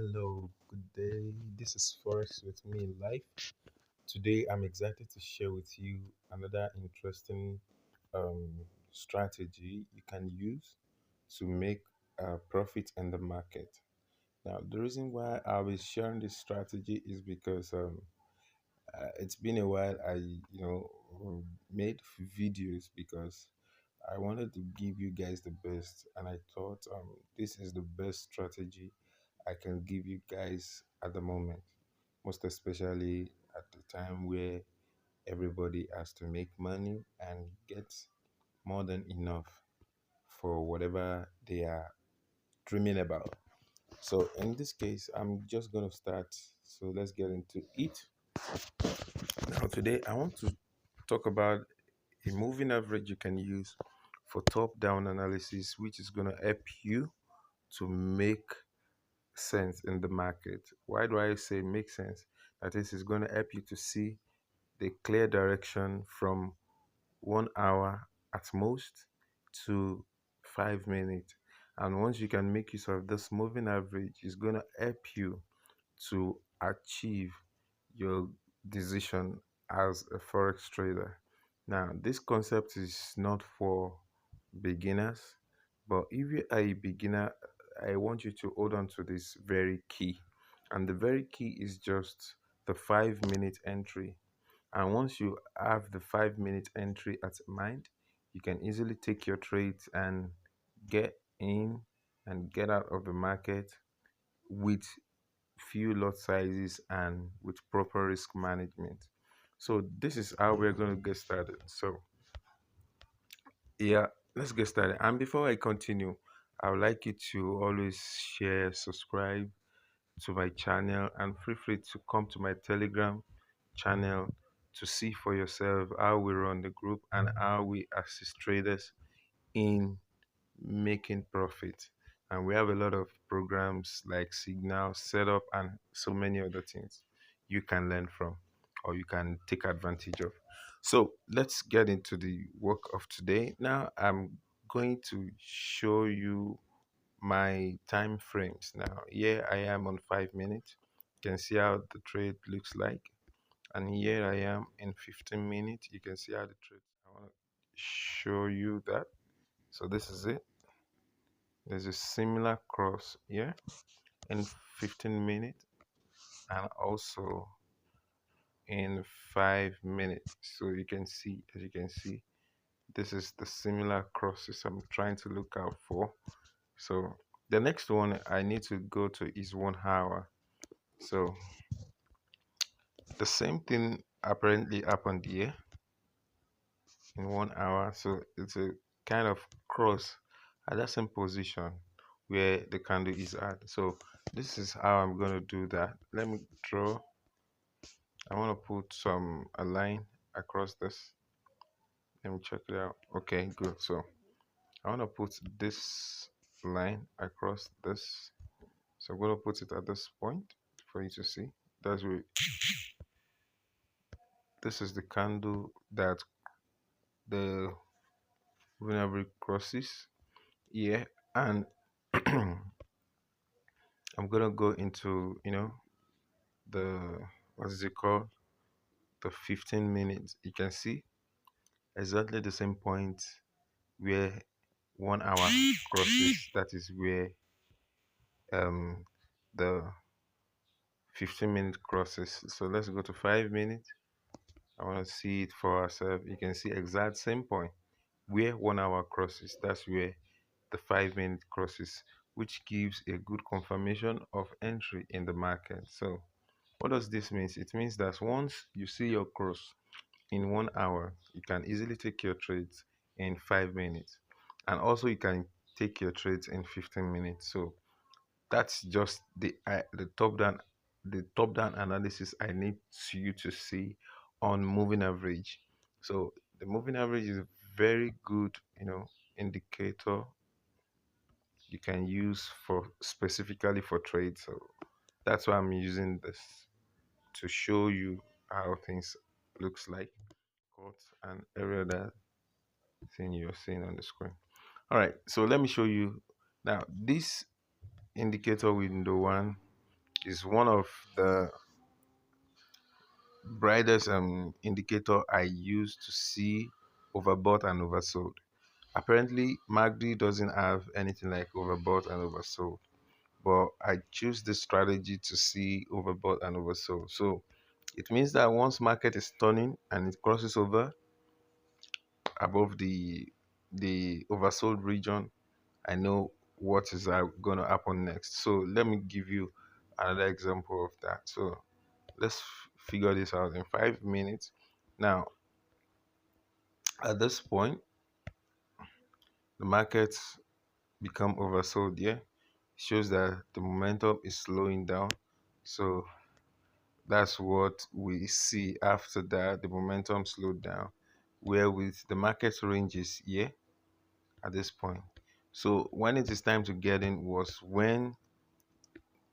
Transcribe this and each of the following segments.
Hello, good day. This is Forex with me live. Today, I'm excited to share with you another interesting um, strategy you can use to make a profit in the market. Now, the reason why I'll be sharing this strategy is because it's been a while. Made videos because I wanted to give you guys the best, and I thought this is the best strategy I can give you guys at the moment, most especially at the time where everybody has to make money and get more than enough for whatever they are dreaming about. So, in this case, I'm just going to start. So, let's get into it. Now, today, I want to talk about a moving average you can use for top down analysis, which is going to help you to make sense in the market. Why do I say make sense? That is, it's going to help you to see the clear direction from 1 hour at most to 5 minutes. And once you can make use of this moving average, it's going to help you to achieve your decision as a forex trader. Now, this concept is not for beginners, but if you are a beginner, I want you to hold on to this very key. And the very key is just the 5 minute entry. And once you have the 5 minute entry at mind, you can easily take your trades and get in and get out of the market with few lot sizes and with proper risk management. So this is how we're going to get started. So yeah, let's get started. And before I continue, I would like you to always share, subscribe to my channel, and feel free to come to my Telegram channel to see for yourself how we run the group and how we assist traders in making profit. And we have a lot of programs like Signal, Setup, and so many other things you can learn from or you can take advantage of. So let's get into the work of today. Now I'm going to show you my time frames. Now here I am on 5 minutes. You can see how the trade looks like. And here I am in 15 minutes. You can see how the trade. I want to show you that. So this is it. There's a similar cross here in 15 minutes and also in 5 minutes. So you can see, as you can see, this is the similar crosses I'm trying to look out for. So the next one I need to go to is 1 hour. So the same thing apparently happened here in 1 hour. So it's a kind of cross at that same position where the candle is at. So this is how I'm going to do that. Let me draw. I want to put a line across this. Let me check it out. Okay, good. So I want to put this line across this. So I'm going to put it at this point for you to see. That's where this is the candle that the vulnerable crosses here, and I'm gonna go into the what is it called, the 15 minutes. You can see exactly the same point where 1 hour crosses. That is where um the 15-minute crosses. So let's go to 5 minutes. I want to see it for ourselves. You can see exact same point where 1 hour crosses. That's where the 5 minute crosses, which gives a good confirmation of entry in the market. So what does this mean? It means that once you see your cross in 1 hour, you can easily take your trades in 5 minutes, and also you can take your trades in 15 minutes. So that's just the top down analysis I need you to see on moving average. So the moving average is a very good indicator you can use for specifically for trade. So that's why I'm using this to show you how things looks like, quotes and every other thing you're seeing on the screen. All right, so let me show you now this indicator window one. is one of the brightest indicator I use to see overbought and oversold. Apparently, MACD doesn't have anything like overbought and oversold, but I choose this strategy to see overbought and oversold. So it means that once market is turning and it crosses over above the oversold region, I know what is going to happen next. So let me give you another example of that. So let's figure this out in 5 minutes. Now, at this point, the markets become oversold. Yeah, shows that the momentum is slowing down. So that's what we see after that. The momentum slowed down, where with the market ranges here at this point. So when it is time to get in was when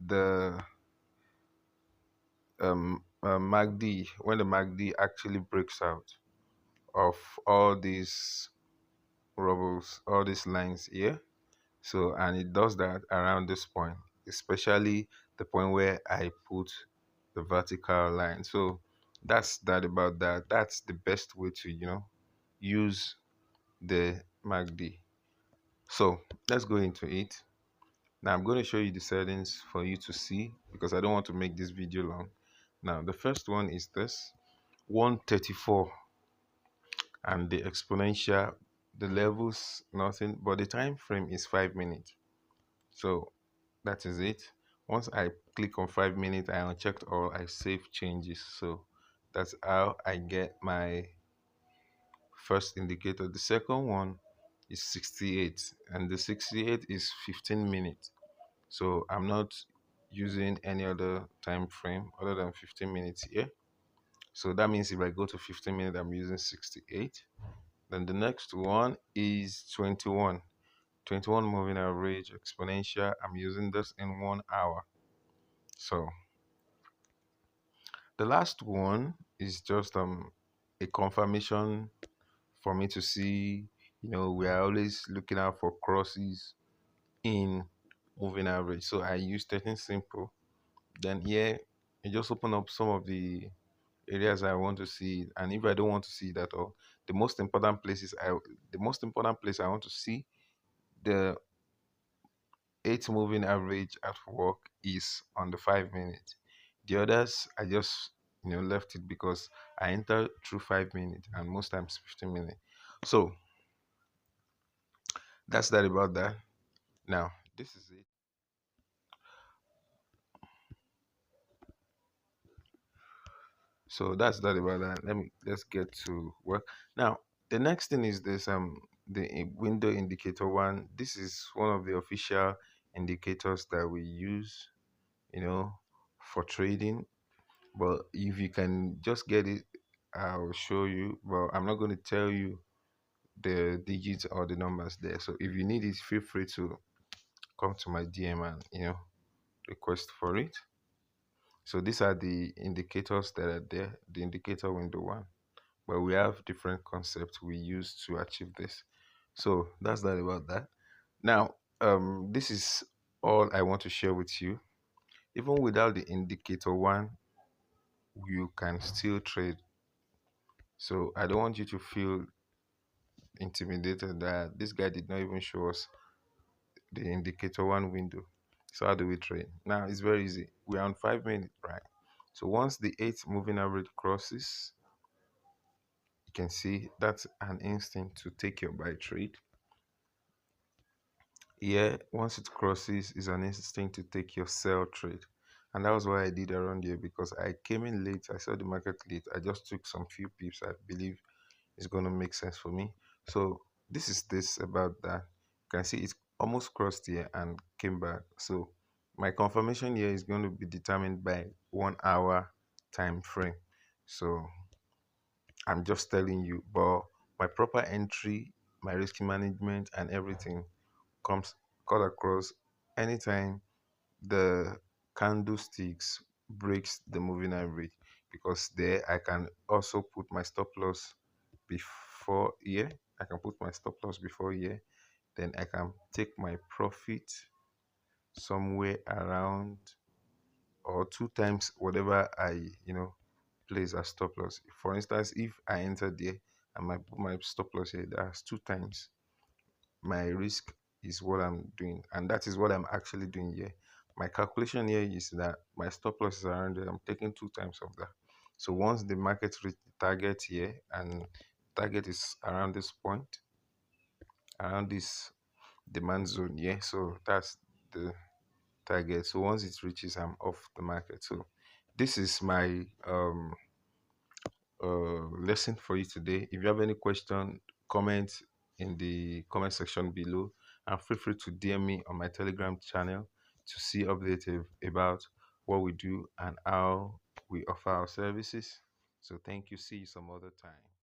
the MACD, when the MACD actually breaks out of all these rubbles, all these lines here. So, and it does that around this point, especially the point where I put the vertical line. So that's that about that. That's the best way to, use the MACD. So let's go into it. Now I'm going to show you the settings for you to see because I don't want to make this video long. Now the first one is this 134 and the exponential, the levels nothing, but the time frame is 5 minutes. So that is it. Once I click on 5 minutes, I unchecked all, I save changes. So that's how I get my first indicator. The second one is 68, and the 68 is 15 minutes. So I'm not using any other time frame other than 15 minutes here. So that means if I go to 15 minutes, I'm using 68. Then the next one is 21. 21 moving average exponential. I'm using this in 1 hour. So the last one is just a confirmation for me to see, we are always looking out for crosses in moving average. So I use 13 simple. Then here I just open up some of the areas I want to see, and if I don't want to see it at all, the most important place I want to see the 8 moving average at work is on the 5 minutes. The others I just left it because I enter through 5 minutes and most times 15 minutes. So that's that about that. Now this is it. So that's that about that. Let's get to work. Now the next thing is this the window indicator one. This is one of the official indicators that we use, you know, for trading. But if you can just get it, I'll show you. But I'm not going to tell you the digits or the numbers there. So if you need it, feel free to come to my DM and request for it. So these are the indicators that are there, the indicator window one. But we have different concepts we use to achieve this. So that's that about that. Now, this is all I want to share with you. Even without the indicator one, you can still trade. So I don't want you to feel intimidated that this guy did not even show us the indicator one window. So how do we trade? Now it's very easy. We're on 5 minutes, right? So once the 8 moving average crosses, you can see that's an instinct to take your buy trade. Here, once it crosses, is an instinct to take your sell trade. And that was what I did around here because I came in late. I saw the market late. I just took some few pips. I believe it's going to make sense for me. So this is this about that. You can see it's almost crossed here and came back. So my confirmation here is going to be determined by 1 hour time frame. So I'm just telling you, but my proper entry, my risk management and everything comes cut across anytime the candlesticks breaks the moving average, because there I can also put my stop loss before here. I can put my stop loss before here, then I can take my profit somewhere around or two times whatever I place as stop loss. For instance, if I enter there and my put my stop loss here, that's two times my risk is what I'm doing, and that is what I'm actually doing here. My calculation here is that my stop loss is around there. I'm taking two times of that. So once the market reach the target here, and target is around this point, around this demand zone here, so that's the target. So once it reaches, I'm off the market. So this is my lesson for you today. If you have any question, comment in the comment section below, and feel free to DM me on my Telegram channel to see updates about what we do and how we offer our services. So thank you. See you some other time.